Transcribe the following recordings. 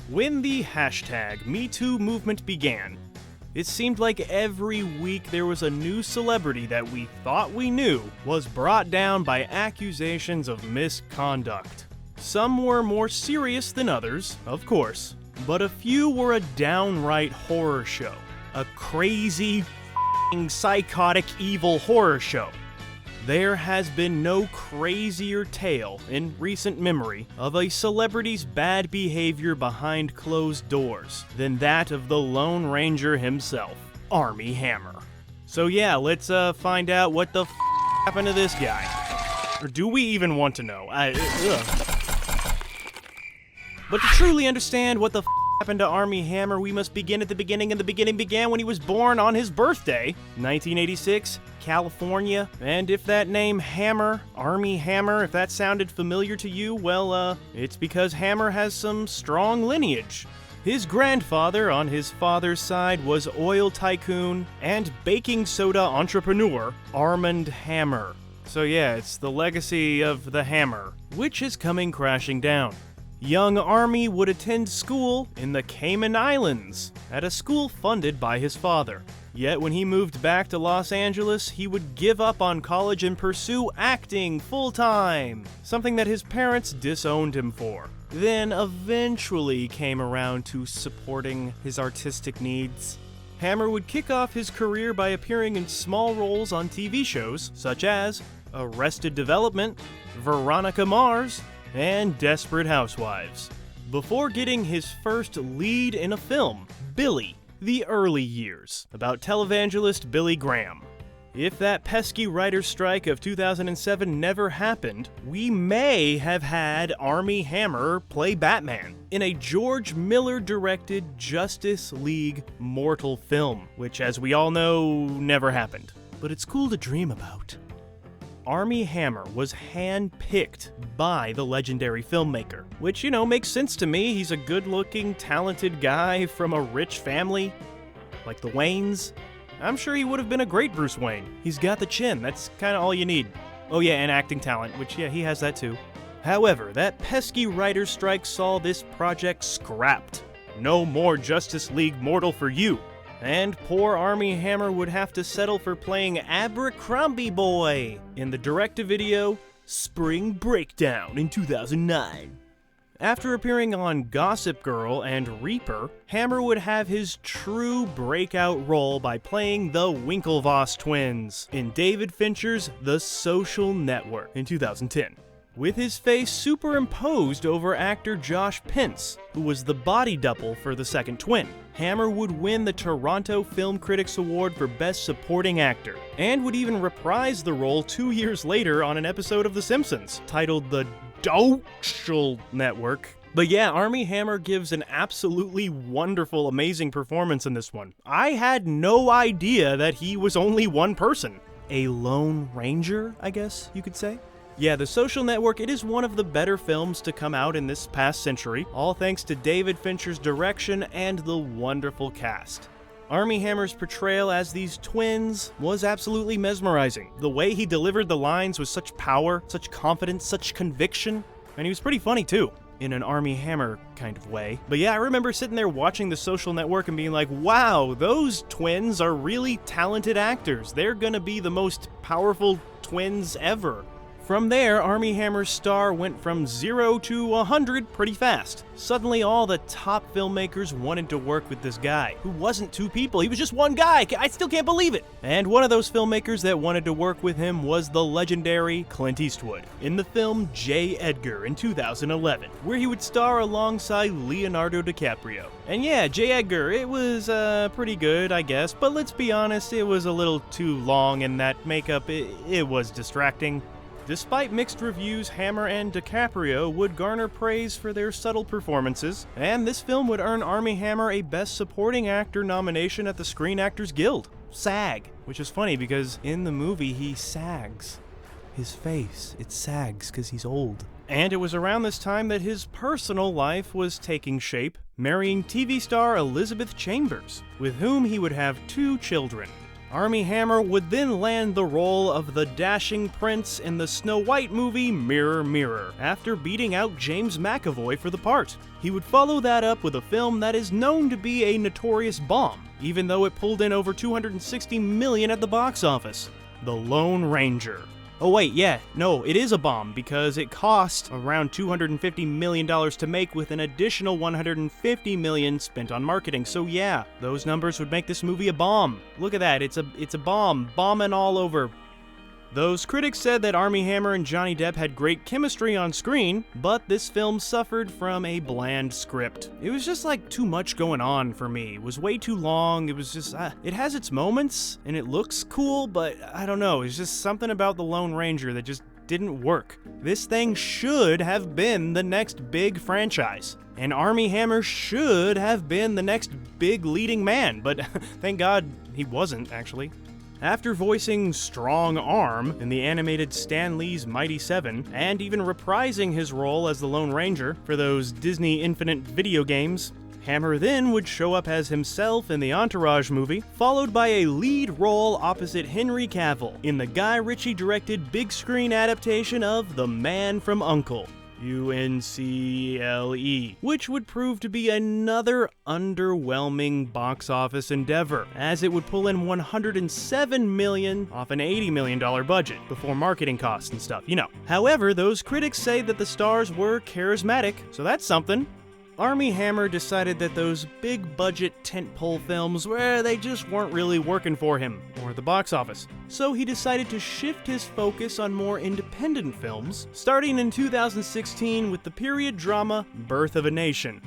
When the hashtag #MeToo movement began, it seemed like every week there was a new celebrity that we thought we knew was brought down by accusations of misconduct. Some were more serious than others, of course, but a few were a downright horror show. A crazy, psychotic, evil horror show. There has been no crazier tale in recent memory of a celebrity's bad behavior behind closed doors than that of the Lone Ranger himself, Armie Hammer. So yeah, let's find out what the happened to this guy. Or do we even want to know? But to truly understand what the happened to Armie Hammer, we must begin at the beginning, and the beginning began when he was born on his birthday, 1986, California. And if that name Hammer, Armie Hammer, if that sounded familiar to you, well, it's because Hammer has some strong lineage. His grandfather on his father's side was oil tycoon and baking soda entrepreneur Armie Hammer. So yeah, it's the legacy of the Hammer, which is coming crashing down. Young Armie would attend school in the Cayman Islands, at a school funded by his father. Yet when he moved back to Los Angeles, he would give up on college and pursue acting full-time, something that his parents disowned him for. Then eventually came around to supporting his artistic needs. Hammer would kick off his career by appearing in small roles on TV shows such as Arrested Development, Veronica Mars, and Desperate Housewives, before getting his first lead in a film, Billy, The Early Years, about televangelist Billy Graham. If that pesky writer's strike of 2007 never happened, we may have had Armie Hammer play Batman in a George Miller-directed Justice League Mortal film, which, as we all know, never happened. But it's cool to dream about. Armie Hammer was hand-picked by the legendary filmmaker, which, makes sense to me. He's a good-looking, talented guy from a rich family, like the Waynes. I'm sure he would have been a great Bruce Wayne. He's got the chin, that's kinda all you need. Oh yeah, and acting talent, which yeah, he has that too. However, that pesky writer's strike saw this project scrapped. No more Justice League Mortal for you. And poor Armie Hammer would have to settle for playing Abercrombie Boy in the direct-to-video Spring Breakdown in 2009. After appearing on Gossip Girl and Reaper, Hammer would have his true breakout role by playing the Winklevoss twins in David Fincher's The Social Network in 2010. With his face superimposed over actor Josh Pence, who was the body double for the second twin. Hammer would win the Toronto Film Critics Award for Best Supporting Actor, and would even reprise the role 2 years later on an episode of The Simpsons, titled The Social Network. But yeah, Armie Hammer gives an absolutely wonderful, amazing performance in this one. I had no idea that he was only one person. A Lone Ranger, I guess you could say? Yeah, The Social Network, it is one of the better films to come out in this past century, all thanks to David Fincher's direction and the wonderful cast. Armie Hammer's portrayal as these twins was absolutely mesmerizing. The way he delivered the lines with such power, such confidence, such conviction, and he was pretty funny too, in an Armie Hammer kind of way. But yeah, I remember sitting there watching The Social Network and being like, wow, those twins are really talented actors. They're gonna be the most powerful twins ever. From there, Armie Hammer's star went from 0 to 100 pretty fast. Suddenly, all the top filmmakers wanted to work with this guy, who wasn't two people, he was just one guy. I still can't believe it. And one of those filmmakers that wanted to work with him was the legendary Clint Eastwood, in the film J. Edgar in 2011, where he would star alongside Leonardo DiCaprio. And yeah, J. Edgar, it was pretty good, I guess, but let's be honest, it was a little too long, and that makeup, it was distracting. Despite mixed reviews, Hammer and DiCaprio would garner praise for their subtle performances, and this film would earn Armie Hammer a Best Supporting Actor nomination at the Screen Actors Guild, SAG, which is funny because in the movie he sags. His face, it sags because he's old. And it was around this time that his personal life was taking shape, marrying TV star Elizabeth Chambers, with whom he would have 2 children. Armie Hammer would then land the role of the dashing prince in the Snow White movie Mirror Mirror, after beating out James McAvoy for the part. He would follow that up with a film that is known to be a notorious bomb, even though it pulled in over $260 million at the box office: The Lone Ranger. Oh wait, yeah, no, it is a bomb because it cost around $250 million to make, with an additional $150 million spent on marketing. So yeah, those numbers would make this movie a bomb. Look at that, it's a bomb, bombing all over. Those critics said that Armie Hammer and Johnny Depp had great chemistry on screen, but this film suffered from a bland script. It was just like too much going on for me. It was way too long. It was just, it has its moments and it looks cool, but I don't know. It's just something about The Lone Ranger that just didn't work. This thing should have been the next big franchise, and Armie Hammer should have been the next big leading man, but thank God he wasn't, actually. After voicing Strong Arm in the animated Stan Lee's Mighty Seven, and even reprising his role as the Lone Ranger for those Disney Infinite video games, Hammer then would show up as himself in the Entourage movie, followed by a lead role opposite Henry Cavill in the Guy Ritchie-directed big screen adaptation of The Man from U.N.C.L.E, U.N.C.L.E, which would prove to be another underwhelming box office endeavor, as it would pull in $107 million off an $80 million budget, before marketing costs and stuff, you know. However, those critics say that the stars were charismatic, so that's something. Armie Hammer decided that those big-budget tentpole films, they just weren't really working for him, or the box office. So he decided to shift his focus on more independent films, starting in 2016 with the period drama Birth of a Nation.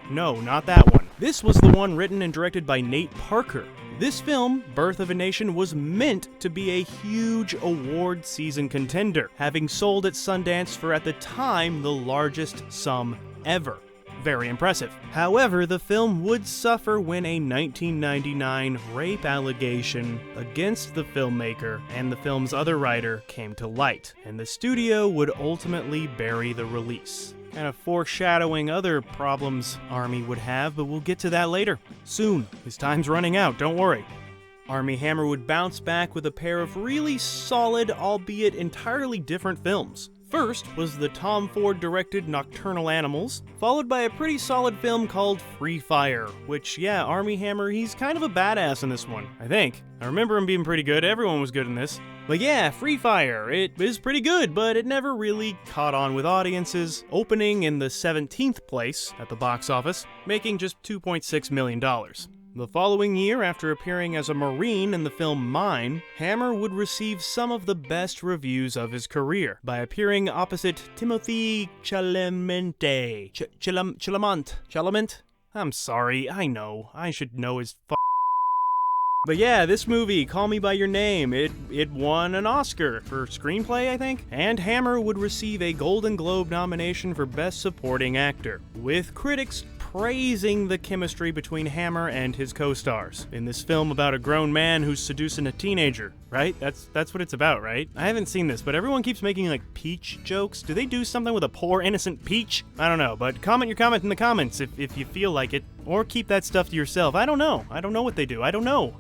No, not that one. This was the one written and directed by Nate Parker. This film, Birth of a Nation, was meant to be a huge award season contender, having sold at Sundance for, at the time, the largest sum ever. Very impressive. However, the film would suffer when a 1999 rape allegation against the filmmaker and the film's other writer came to light, and the studio would ultimately bury the release. Kind of foreshadowing other problems Armie would have, but we'll get to that later. Soon. His time's running out, don't worry. Armie Hammer would bounce back with a pair of really solid, albeit entirely different films. First was the Tom Ford-directed Nocturnal Animals, followed by a pretty solid film called Free Fire, which, yeah, Armie Hammer, he's kind of a badass in this one, I think. I remember him being pretty good, everyone was good in this. But yeah, Free Fire, it is pretty good, but it never really caught on with audiences, opening in the 17th place at the box office, making just $2.6 million. The following year, after appearing as a Marine in the film Mine, Hammer would receive some of the best reviews of his career by appearing opposite Timothée Chalamet. Chalamet? I'm sorry, I know. I should know his But yeah, this movie, Call Me By Your Name, it won an Oscar for screenplay, I think? And Hammer would receive a Golden Globe nomination for Best Supporting Actor, with critics praising the chemistry between Hammer and his co-stars in this film about a grown man who's seducing a teenager, right? That's what it's about, right? I haven't seen this, but everyone keeps making like peach jokes. Do they do something with a poor innocent peach? I don't know, but comment your comment in the comments if you feel like it, or keep that stuff to yourself. I don't know what they do. I don't know.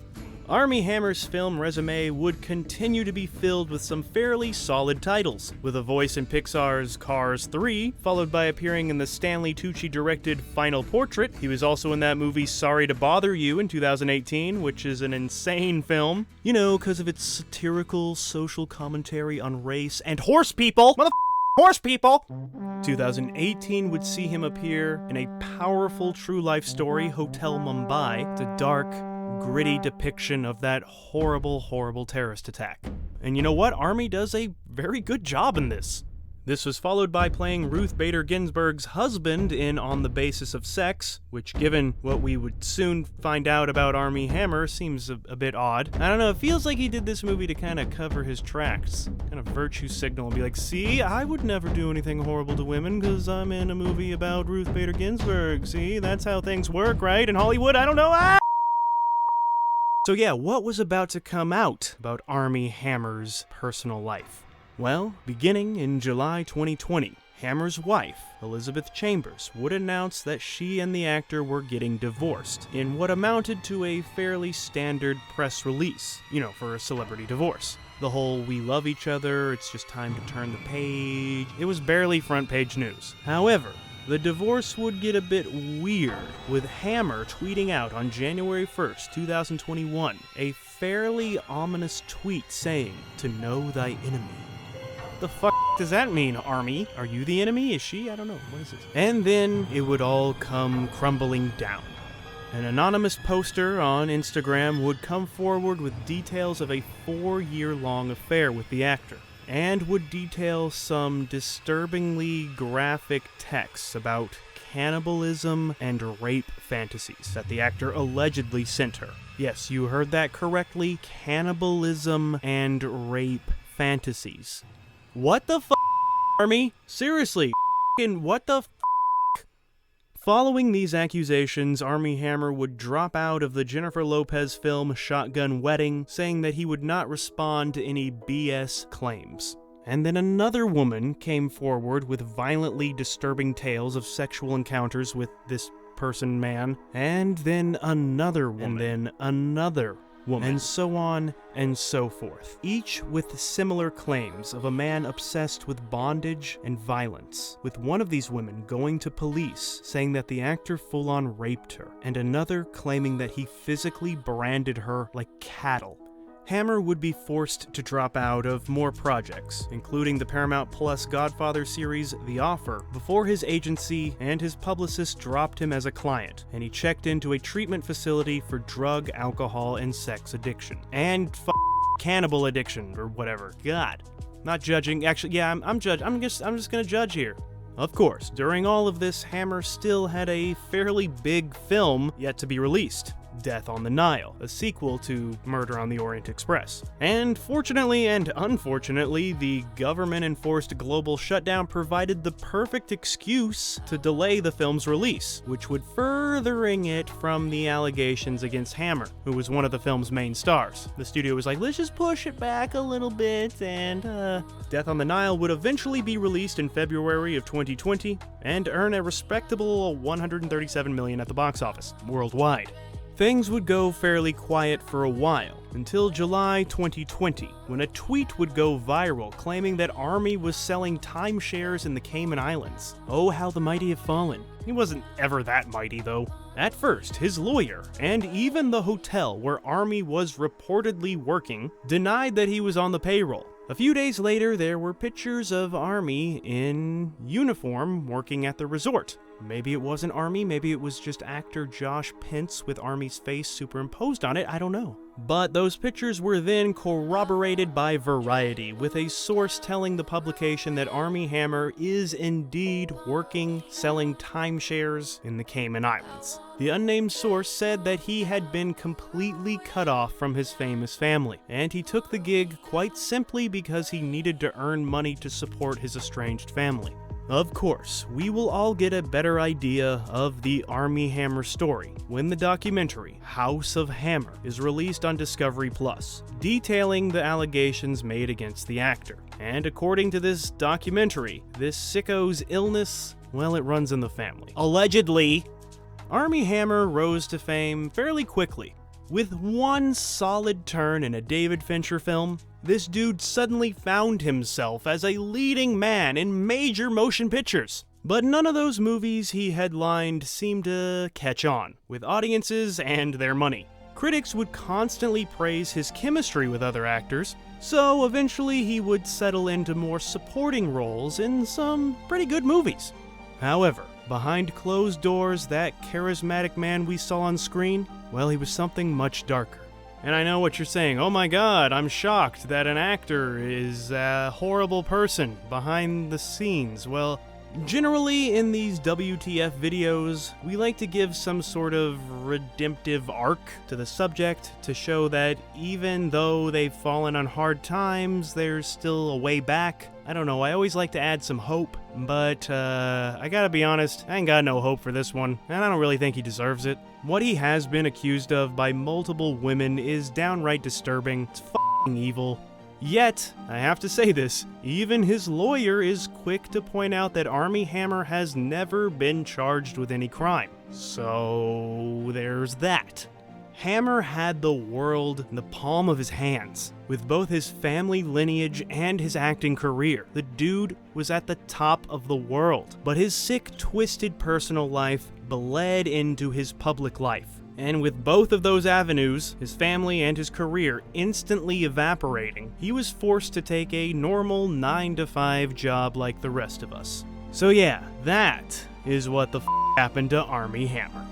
Armie Hammer's film resume would continue to be filled with some fairly solid titles, with a voice in Pixar's Cars 3, followed by appearing in the Stanley Tucci-directed Final Portrait. He was also in that movie Sorry to Bother You in 2018, which is an insane film. You know, because of its satirical social commentary on race and horse people! Horse people! 2018 would see him appear in a powerful true life story, Hotel Mumbai. It's a dark, gritty depiction of that horrible, horrible terrorist attack. And you know what? Armie does a very good job in this. This was followed by playing Ruth Bader Ginsburg's husband in On the Basis of Sex, which, given what we would soon find out about Armie Hammer, seems a bit odd. I don't know, it feels like he did this movie to kind of cover his tracks, kind of virtue signal and be like, see, I would never do anything horrible to women because I'm in a movie about Ruth Bader Ginsburg. See, that's how things work, right? In Hollywood, I don't know. So yeah, what was about to come out about Armie Hammer's personal life? Well, beginning in July 2020, Hammer's wife, Elizabeth Chambers, would announce that she and the actor were getting divorced in what amounted to a fairly standard press release, for a celebrity divorce. The whole "we love each other, it's just time to turn the page," it was barely front page news. However, the divorce would get a bit weird, with Hammer tweeting out on January 1st, 2021, a fairly ominous tweet saying, "To know thy enemy." The fuck does that mean, Armie? Are you the enemy? Is she? I don't know. What is this? And then it would all come crumbling down. An anonymous poster on Instagram would come forward with details of a 4-year-long affair with the actor, and would detail some disturbingly graphic texts about cannibalism and rape fantasies that the actor allegedly sent her. Yes, you heard that correctly. Cannibalism and rape fantasies. What the f***, Armie? Seriously, what the f***? Following these accusations, Armie Hammer would drop out of the Jennifer Lopez film Shotgun Wedding, saying that he would not respond to any BS claims. And then another woman came forward with violently disturbing tales of sexual encounters with this man, and then another woman, and then another woman, and so on and so forth, each with similar claims of a man obsessed with bondage and violence, with one of these women going to police saying that the actor full-on raped her, and another claiming that he physically branded her like cattle. Hammer would be forced to drop out of more projects, including the Paramount Plus Godfather series The Offer, before his agency and his publicist dropped him as a client, and he checked into a treatment facility for drug, alcohol, and sex addiction. And cannibal addiction, or whatever. God. Not judging. Actually, yeah, I'm just gonna judge here. Of course, during all of this, Hammer still had a fairly big film yet to be released. Death on the Nile, a sequel to Murder on the Orient Express. And fortunately and unfortunately, the government-enforced global shutdown provided the perfect excuse to delay the film's release, which would furthering it from the allegations against Hammer, who was one of the film's main stars. The studio was like, let's just push it back a little bit, and Death on the Nile would eventually be released in February of 2020 and earn a respectable $137 million at the box office worldwide. Things would go fairly quiet for a while, until July 2020, when a tweet would go viral claiming that Armie was selling timeshares in the Cayman Islands. Oh, how the mighty have fallen. He wasn't ever that mighty, though. At first, his lawyer, and even the hotel where Armie was reportedly working, denied that he was on the payroll. A few days later, there were pictures of Armie in uniform working at the resort. Maybe it wasn't Armie, maybe it was just actor Josh Pence with Armie's face superimposed on it, I don't know. But those pictures were then corroborated by Variety, with a source telling the publication that Armie Hammer is indeed working selling timeshares in the Cayman Islands. The unnamed source said that he had been completely cut off from his famous family, and he took the gig quite simply because he needed to earn money to support his estranged family. Of course, we will all get a better idea of the Armie Hammer story when the documentary House of Hammer is released on Discovery Plus, detailing the allegations made against the actor. And according to this documentary, this sicko's illness, well, it runs in the family. Allegedly. Armie Hammer rose to fame fairly quickly. With one solid turn in a David Fincher film, this dude suddenly found himself as a leading man in major motion pictures. But none of those movies he headlined seemed to catch on with audiences and their money. Critics would constantly praise his chemistry with other actors, so eventually he would settle into more supporting roles in some pretty good movies. However, behind closed doors, that charismatic man we saw on screen, well, he was something much darker. And I know what you're saying, oh my god, I'm shocked that an actor is a horrible person behind the scenes. Well, generally in these WTF videos, we like to give some sort of redemptive arc to the subject to show that even though they've fallen on hard times, there's still a way back. I don't know, I always like to add some hope, but I gotta be honest, I ain't got no hope for this one, and I don't really think he deserves it. What he has been accused of by multiple women is downright disturbing. It's f***ing evil. Yet, I have to say this, even his lawyer is quick to point out that Armie Hammer has never been charged with any crime. So there's that. Hammer had the world in the palm of his hands. With both his family lineage and his acting career, the dude was at the top of the world. But his sick, twisted personal life bled into his public life. And with both of those avenues, his family and his career instantly evaporating, he was forced to take a normal 9-to-5 job like the rest of us. So yeah, that is what the happened to Armie Hammer.